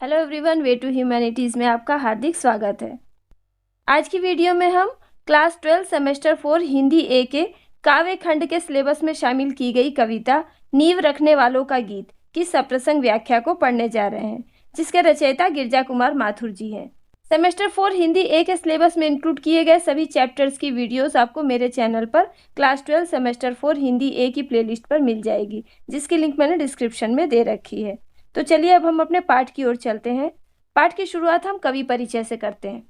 Hello everyone, way to humanities में आपका हार्दिक स्वागत है। आज की वीडियो में हम क्लास 12 सेमेस्टर 4 हिंदी ए के काव्य खंड के सिलेबस में शामिल की गई कविता नींव रखने वालों का गीत की सप्रसंग व्याख्या को पढ़ने जा रहे हैं, जिसके रचयिता गिरजा कुमार माथुर जी हैं। सेमेस्टर 4 हिंदी ए के सिलेबस में इंक्लूड किए गए सभी चैप्टर्स की वीडियोस आपको मेरे चैनल पर क्लास 12 सेमेस्टर 4 हिंदी ए की प्लेलिस्ट पर मिल जाएगी, जिसकी लिंक मैंने डिस्क्रिप्शन में दे रखी है। तो चलिए अब हम अपने पाठ की ओर चलते हैं। पाठ की शुरुआत हम कवि परिचय से करते हैं।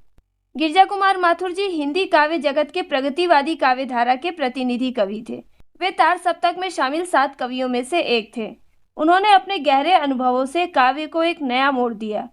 गिरजा कुमार माथुर जी हिंदी काव्य जगत के प्रगतिवादी काव्य धारा के प्रतिनिधि कवि थे। वे तार सप्तक में शामिल 7 कवियों में से एक थे। उन्होंने अपने गहरे अनुभवों से काव्य को एक नया मोड़ दिया।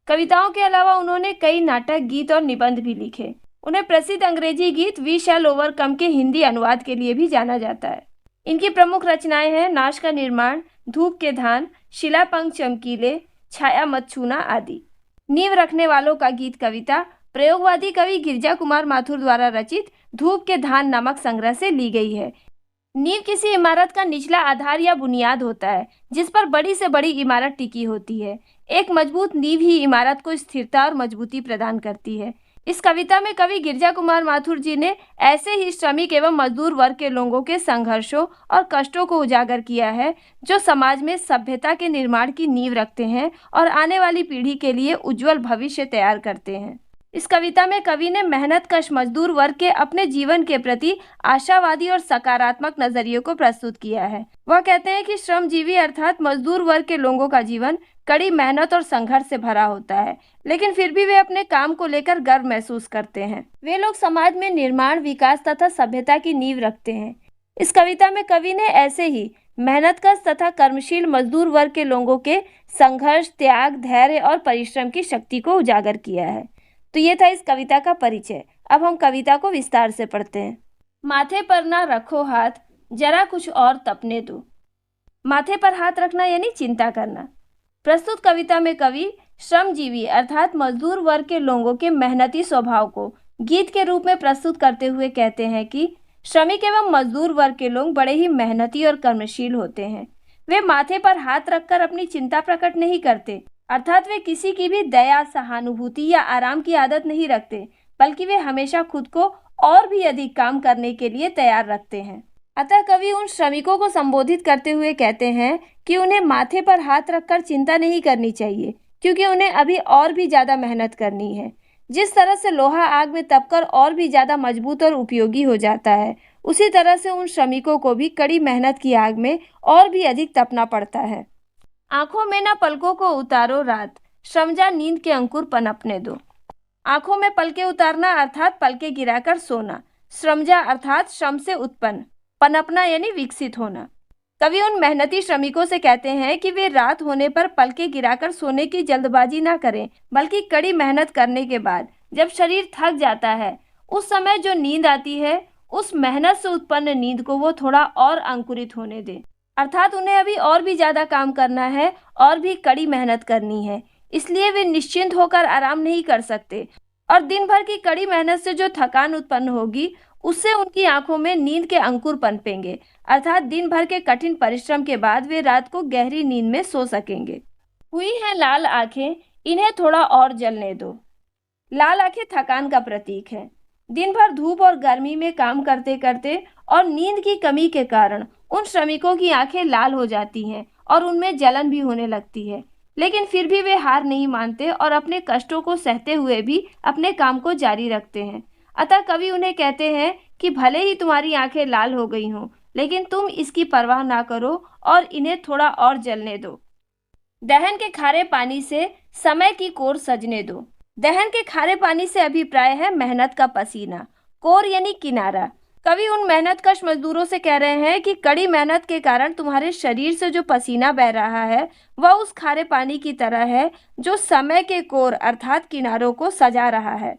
कविताओं के अलावा उन्होंने कई नाटक, गीत और निबंध भी लिखे। उन्हें प्रसिद्ध अंग्रेजी गीत वी शैल ओवरकम के हिंदी अनुवाद के लिए भी जाना जाता है। इनकी प्रमुख रचनाएं हैं नाश का निर्माण, धूप के धान, शिलापंख चमकीले, छाया मत छूना आदि। नींव रखने वालों का गीत कविता प्रयोगवादी कवि गिरजा कुमार माथुर द्वारा रचित धूप के धान नामक संग्रह से ली गई है। नींव किसी इमारत का निचला आधार या बुनियाद होता है, जिस पर बड़ी से बड़ी इमारत टिकी होती है। एक मजबूत नींव ही इमारत को स्थिरता और मजबूती प्रदान करती है। इस कविता में कवि गिरजा कुमार माथुर जी ने ऐसे ही श्रमिक एवं मजदूर वर्ग के लोगों के संघर्षों और कष्टों को उजागर किया है, जो समाज में सभ्यता के निर्माण की नींव रखते हैं और आने वाली पीढ़ी के लिए उज्जवल भविष्य तैयार करते हैं। इस कविता में कवि ने मेहनतकश मजदूर वर्ग के अपने जीवन के प्रति आशावादी और सकारात्मक नजरिए को प्रस्तुत किया है। वह कहते हैं कि श्रमजीवी अर्थात मजदूर वर्ग के लोगों का जीवन कड़ी मेहनत और संघर्ष से भरा होता है, लेकिन फिर भी वे अपने काम को लेकर गर्व महसूस करते हैं। वे लोग समाज में निर्माण, विकास तथा सभ्यता की नींव रखते हैं। इस कविता में कवि ने ऐसे ही मेहनतकश तथा कर्मशील मजदूर वर्ग के लोगों के संघर्ष, त्याग, धैर्य और परिश्रम की शक्ति को उजागर किया है। तो ये था इस कविता का परिचय। अब हम कविता को विस्तार से पढ़ते हैं। माथे पर ना रखो हाथ, जरा कुछ और तपने दो। माथे पर हाथ रखना यानी चिंता करना। प्रस्तुत कविता में कवि श्रमजीवी अर्थात मजदूर वर्ग के लोगों के मेहनती स्वभाव को गीत के रूप में प्रस्तुत करते हुए कहते हैं कि श्रमिक एवं मजदूर वर्ग के लोग बड़े ही मेहनती और कर्मशील होते हैं। वे माथे पर हाथ रखकर अपनी चिंता प्रकट नहीं करते, अर्थात वे किसी की भी दया, सहानुभूति या आराम की आदत नहीं रखते, बल्कि वे हमेशा खुद को और भी अधिक काम करने के लिए तैयार रखते हैं। अतः कवि उन श्रमिकों को संबोधित करते हुए कहते हैं कि उन्हें माथे पर हाथ रखकर चिंता नहीं करनी चाहिए, क्योंकि उन्हें अभी और भी ज़्यादा मेहनत करनी है। जिस तरह से लोहा आग में तपकर और भी ज़्यादा मजबूत और उपयोगी हो जाता है, उसी तरह से उन श्रमिकों को भी कड़ी मेहनत की आग में और भी अधिक तपना पड़ता है। आंखों में ना पलकों को उतारो रात, श्रमजा नींद के अंकुर पनपने दो। आंखों में पलके उतारना अर्थात पलके गिराकर सोना, श्रमजा अर्थात श्रम से उत्पन्न, पनपना यानी विकसित होना। कवि उन मेहनती श्रमिकों से कहते हैं कि वे रात होने पर पलके गिराकर सोने की जल्दबाजी ना करें, बल्कि कड़ी मेहनत करने के बाद जब शरीर थक जाता है, उस समय जो नींद आती है, उस मेहनत से उत्पन्न नींद को वो थोड़ा और अंकुरित होने दें। अर्थात उन्हें अभी और भी ज़्यादा काम करना है और भी कड़ी मेहनत करनी है, इसलिए वे निश्चिंत होकर आराम नहीं कर सकते और दिन भर की कड़ी मेहनत से जो थकान उत्पन्न होगी, उससे उनकी आंखों में नींद के अंकुर पनपेंगे, अर्थात दिन भर के कठिन परिश्रम के बाद वे रात को गहरी नींद में सो सकेंगे। हुई हैं लाल आंखें, इन्हें थोड़ा और जलने दो। लाल आंखें थकान का प्रतीक है। दिन भर धूप और गर्मी में काम करते करते और नींद की कमी के कारण उन श्रमिकों की आंखें लाल हो जाती हैं और उनमें जलन भी होने लगती है, लेकिन फिर भी वे हार नहीं मानते और अपने कष्टों को सहते हुए भी अपने काम को जारी रखते हैं। अतः कवि उन्हें कहते हैं कि भले ही तुम्हारी आंखें लाल हो गई हों, लेकिन तुम इसकी परवाह ना करो और इन्हें थोड़ा और जलने दो। दहन के खारे पानी से समय की कोर सजने दो। दहन के खारे पानी से अभिप्राय है मेहनत का पसीना, कोर यानी किनारा। कवि उन मेहनतकश मजदूरों से कह रहे हैं कि कड़ी मेहनत के कारण तुम्हारे शरीर से जो पसीना बह रहा है, वह उस खारे पानी की तरह है जो समय के कोर अर्थात किनारों को सजा रहा है।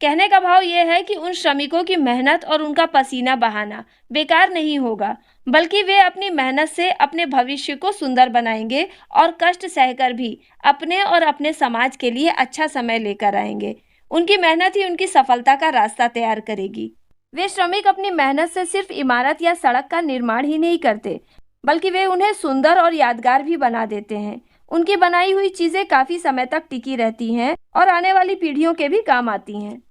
कहने का भाव यह है कि उन श्रमिकों की मेहनत और उनका पसीना बहाना बेकार नहीं होगा, बल्कि वे अपनी मेहनत से अपने भविष्य को सुंदर बनाएंगे और कष्ट सहकर भी अपने और अपने समाज के लिए अच्छा समय लेकर आएंगे। उनकी मेहनत ही उनकी सफलता का रास्ता तैयार करेगी। वे श्रमिक अपनी मेहनत से सिर्फ इमारत या सड़क का निर्माण ही नहीं करते, बल्कि वे उन्हें सुंदर और यादगार भी बना देते हैं। उनकी बनाई हुई चीजें काफी समय तक टिकी रहती हैं और आने वाली पीढ़ियों के भी काम आती हैं।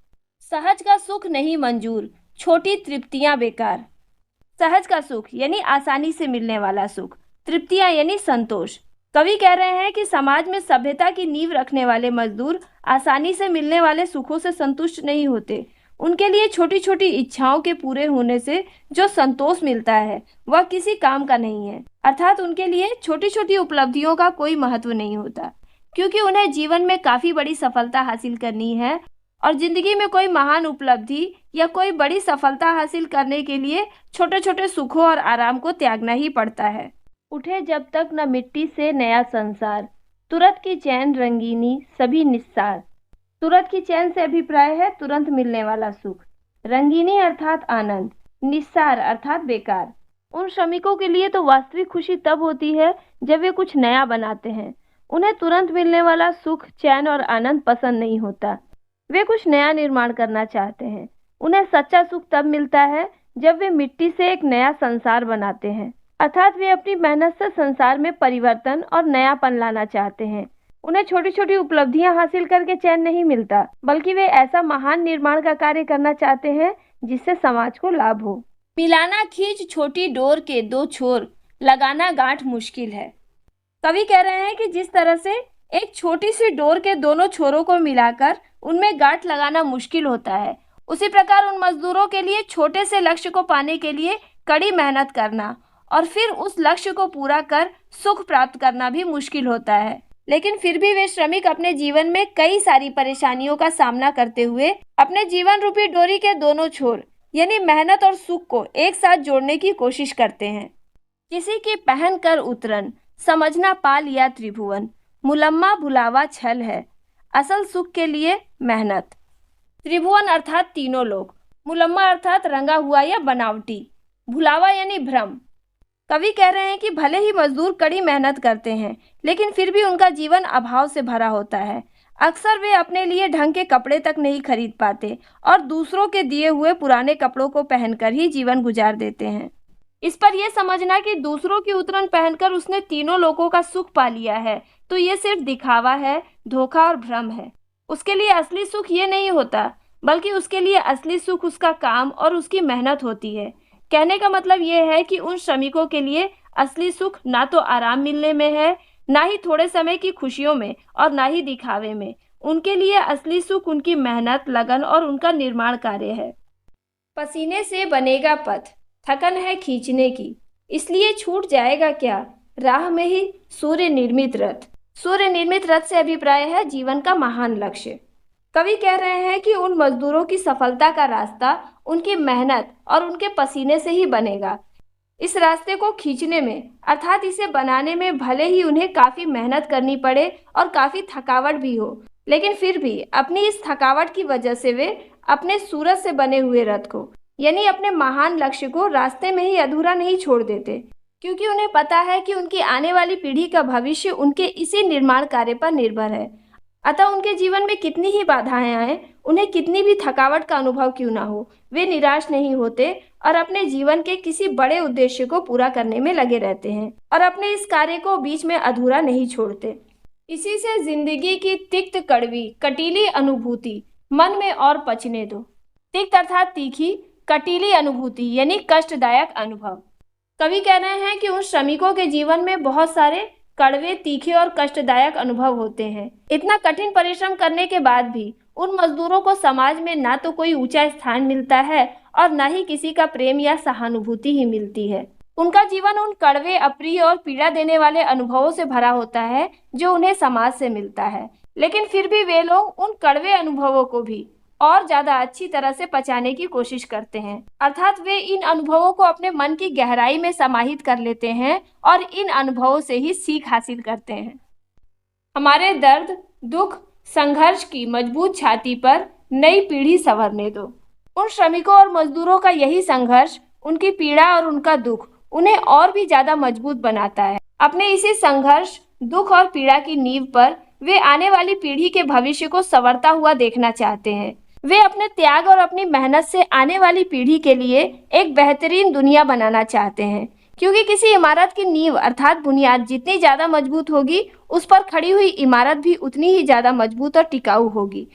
सहज का सुख नहीं मंजूर, छोटी तृप्तियां बेकार। सहज का सुख यानी आसानी से मिलने वाला सुख, तृप्तियां यानी संतोष। कवि कह रहे हैं कि समाज में सभ्यता की नींव रखने वाले मजदूर आसानी से मिलने वाले सुखों से संतुष्ट नहीं होते। उनके लिए छोटी छोटी इच्छाओं के पूरे होने से जो संतोष मिलता है वह किसी काम का नहीं है। अर्थात उनके लिए छोटी छोटी उपलब्धियों का कोई महत्व नहीं होता, क्योंकि उन्हें जीवन में काफी बड़ी सफलता हासिल करनी है और जिंदगी में कोई महान उपलब्धि या कोई बड़ी सफलता हासिल करने के लिए छोटे छोटे सुखों और आराम को त्यागना ही पड़ता है। उठे जब तक न मिट्टी से नया संसार, तुरंत की चैन रंगीनी सभी निस्सार। तुरंत की चैन से अभिप्राय है तुरंत मिलने वाला सुख, रंगीनी अर्थात आनंद, निस्सार अर्थात बेकार। उन श्रमिकों के लिए तो वास्तविक खुशी तब होती है जब वे कुछ नया बनाते हैं। उन्हें तुरंत मिलने वाला सुख, चैन और आनंद पसंद नहीं होता। वे कुछ नया निर्माण करना चाहते हैं। उन्हें सच्चा सुख तब मिलता है जब वे मिट्टी से एक नया संसार बनाते हैं, अर्थात वे अपनी मेहनत से संसार में परिवर्तन और नयापन लाना चाहते हैं। उन्हें छोटी छोटी उपलब्धियां हासिल करके चैन नहीं मिलता, बल्कि वे ऐसा महान निर्माण का कार्य करना चाहते हैं जिससे समाज को लाभ हो। मिलाना खींच छोटी डोर के दो छोर, लगाना गांठ मुश्किल है। कवि कह रहे हैं कि जिस तरह से एक छोटी सी डोर के दोनों छोरों को मिलाकर उनमें गांठ लगाना मुश्किल होता है, उसी प्रकार उन मजदूरों के लिए छोटे से लक्ष्य को पाने के लिए कड़ी मेहनत करना और फिर उस लक्ष्य को पूरा कर सुख प्राप्त करना भी मुश्किल होता है। लेकिन फिर भी वे श्रमिक अपने जीवन में कई सारी परेशानियों का सामना करते हुए अपने जीवन रूपी डोरी के दोनों छोर यानी मेहनत और सुख को एक साथ जोड़ने की कोशिश करते हैं। किसी की पहन कर उतरन, समझना पा लिया त्रिभुवन, मुलम्मा भुलावा छल है, असल सुख के लिए मेहनत। त्रिभुवन अर्थात तीनों लोग, मुलम्मा अर्थात रंगा हुआ या बनावटी, भुलावा यानी भ्रम। कवि कह रहे हैं कि भले ही मजदूर कड़ी मेहनत करते हैं, लेकिन फिर भी उनका जीवन अभाव से भरा होता है। अक्सर वे अपने लिए ढंग के कपड़े तक नहीं खरीद पाते और दूसरों के दिए हुए पुराने कपड़ों को पहनकर ही जीवन गुजार देते हैं। इस पर यह समझना कि दूसरों की उतरन पहनकर उसने तीनों लोगों का सुख पा लिया है, तो ये सिर्फ दिखावा है, धोखा और भ्रम है। उसके लिए असली सुख ये नहीं होता, बल्कि उसके लिए असली सुख उसका काम और उसकी मेहनत होती है। कहने का मतलब ये है कि उन श्रमिकों के लिए असली सुख ना तो आराम मिलने में है, ना ही थोड़े समय की खुशियों में और ना ही दिखावे में। उनके लिए असली सुख उनकी मेहनत, लगन और उनका निर्माण कार्य है। पसीने से बनेगा पथ, थकन है खींचने की, इसलिए छूट जाएगा क्या, राह में ही सूर्य निर्मित रथ। सूर्य निर्मित रथ से अभिप्राय है जीवन का महान लक्ष्य। कवि कह रहे हैं कि उन मजदूरों की सफलता का रास्ता उनकी मेहनत और उनके पसीने से ही बनेगा। इस रास्ते को खींचने में अर्थात इसे बनाने में भले ही उन्हें काफी मेहनत करनी पड़े और काफी थकावट भी हो, लेकिन फिर भी अपनी इस थकावट की वजह से वे अपने सूरज से बने हुए रथ को यानी अपने महान लक्ष्य को रास्ते में ही अधूरा नहीं छोड़ देते, क्योंकि उन्हें पता है कि उनकी आने वाली पीढ़ी का भविष्य उनके इसी निर्माण कार्य पर निर्भर है। अतः उनके जीवन में कितनी ही बाधाएं आए, उन्हें कितनी भी थकावट का अनुभव क्यों ना हो, वे निराश नहीं होते और अपने जीवन के किसी बड़े उद्देश्य को पूरा करने में लगे रहते हैं और अपने इस कार्य को बीच में अधूरा नहीं छोड़ते। इसी से जिंदगी की तिक्त कड़वी कटीली अनुभूति मन में और पचने दो। तिक्त अर्थात तीखी, कटीली अनुभूति यानी कष्टदायक अनुभव। कवि कह रहे हैं कि उन श्रमिकों के जीवन में बहुत सारे कड़वे, तीखे और कष्टदायक अनुभव होते हैं। इतना कठिन परिश्रम करने के बाद भी उन मजदूरों को समाज में ना तो कोई ऊंचा स्थान मिलता है और ना ही किसी का प्रेम या सहानुभूति ही मिलती है। उनका जीवन उन कड़वे, अप्रिय और पीड़ा देने वाले अनुभवों से भरा होता है जो उन्हें समाज से मिलता है, लेकिन फिर भी वे लोग उन कड़वे अनुभवों को भी और ज्यादा अच्छी तरह से पचाने की कोशिश करते हैं। अर्थात वे इन अनुभवों को अपने मन की गहराई में समाहित कर लेते हैं और इन अनुभवों से ही सीख हासिल करते हैं। हमारे दर्द, दुख, संघर्ष की मजबूत छाती पर नई पीढ़ी संवरने दो। उन श्रमिकों और मजदूरों का यही संघर्ष, उनकी पीड़ा और उनका दुख उन्हें और भी ज्यादा मजबूत बनाता है। अपने इसी संघर्ष, दुख और पीड़ा की नींव पर वे आने वाली पीढ़ी के भविष्य को संवरता हुआ देखना चाहते हैं। वे अपने त्याग और अपनी मेहनत से आने वाली पीढ़ी के लिए एक बेहतरीन दुनिया बनाना चाहते हैं, क्योंकि किसी इमारत की नींव अर्थात बुनियाद जितनी ज्यादा मजबूत होगी, उस पर खड़ी हुई इमारत भी उतनी ही ज्यादा मजबूत और टिकाऊ होगी।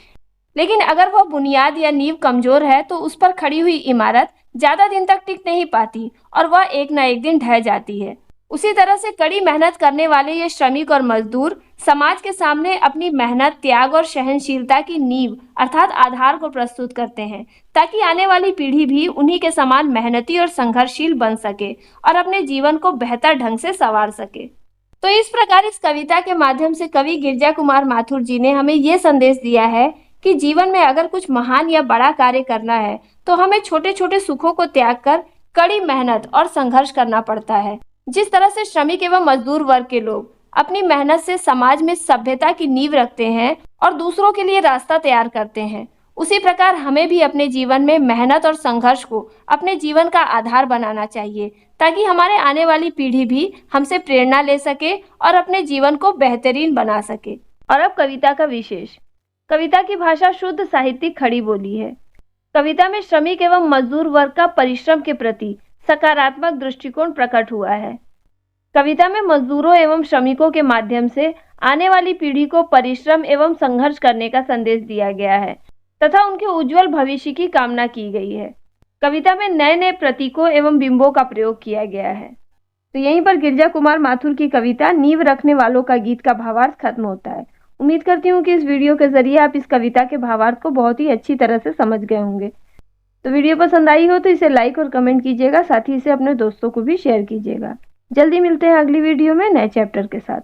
लेकिन अगर वह बुनियाद या नींव कमजोर है तो उस पर खड़ी हुई इमारत ज्यादा दिन तक टिक नहीं पाती और वह एक न एक दिन ढह जाती है। उसी तरह से कड़ी मेहनत करने वाले ये श्रमिक और मजदूर समाज के सामने अपनी मेहनत, त्याग और सहनशीलता की नींव अर्थात आधार को प्रस्तुत करते हैं, ताकि आने वाली पीढ़ी भी उन्हीं के समान मेहनती और संघर्षशील बन सके और अपने जीवन को बेहतर ढंग से संवार सके। तो इस प्रकार इस कविता के माध्यम से कवि गिरिजा कुमार माथुर जी ने हमें ये संदेश दिया है कि जीवन में अगर कुछ महान या बड़ा कार्य करना है तो हमें छोटे छोटे सुखों को त्याग कर कड़ी मेहनत और संघर्ष करना पड़ता है। जिस तरह से श्रमिक एवं मजदूर वर्ग के लोग अपनी मेहनत से समाज में सभ्यता की नींव रखते हैं और दूसरों के लिए रास्ता तैयार करते हैं, उसी प्रकार हमें भी अपने जीवन में मेहनत और संघर्ष को अपने जीवन का आधार बनाना चाहिए, ताकि हमारे आने वाली पीढ़ी भी हमसे प्रेरणा ले सके और अपने जीवन को बेहतरीन बना सके। और अब कविता का विशेष। कविता की भाषा शुद्ध साहित्यिक खड़ी बोली है। कविता में श्रमिक एवं मजदूर वर्ग का परिश्रम के प्रति सकारात्मक दृष्टिकोण प्रकट हुआ है। कविता में मजदूरों एवं श्रमिकों के माध्यम से आने वाली पीढ़ी को परिश्रम एवं संघर्ष करने का संदेश दिया गया है तथा उनके उज्जवल भविष्य की कामना की गई है। कविता में नए नए प्रतीकों एवं बिंबों का प्रयोग किया गया है। तो यहीं पर गिरिजा कुमार माथुर की कविता नींव रखने वालों का गीत का भावार्थ खत्म होता है। उम्मीद करती हूँ कि इस वीडियो के जरिए आप इस कविता के भावार्थ को बहुत ही अच्छी तरह से समझ गए होंगे। तो वीडियो पसंद आई हो तो इसे लाइक और कमेंट कीजिएगा, साथ ही इसे अपने दोस्तों को भी शेयर कीजिएगा। जल्दी मिलते हैं अगली वीडियो में नए चैप्टर के साथ।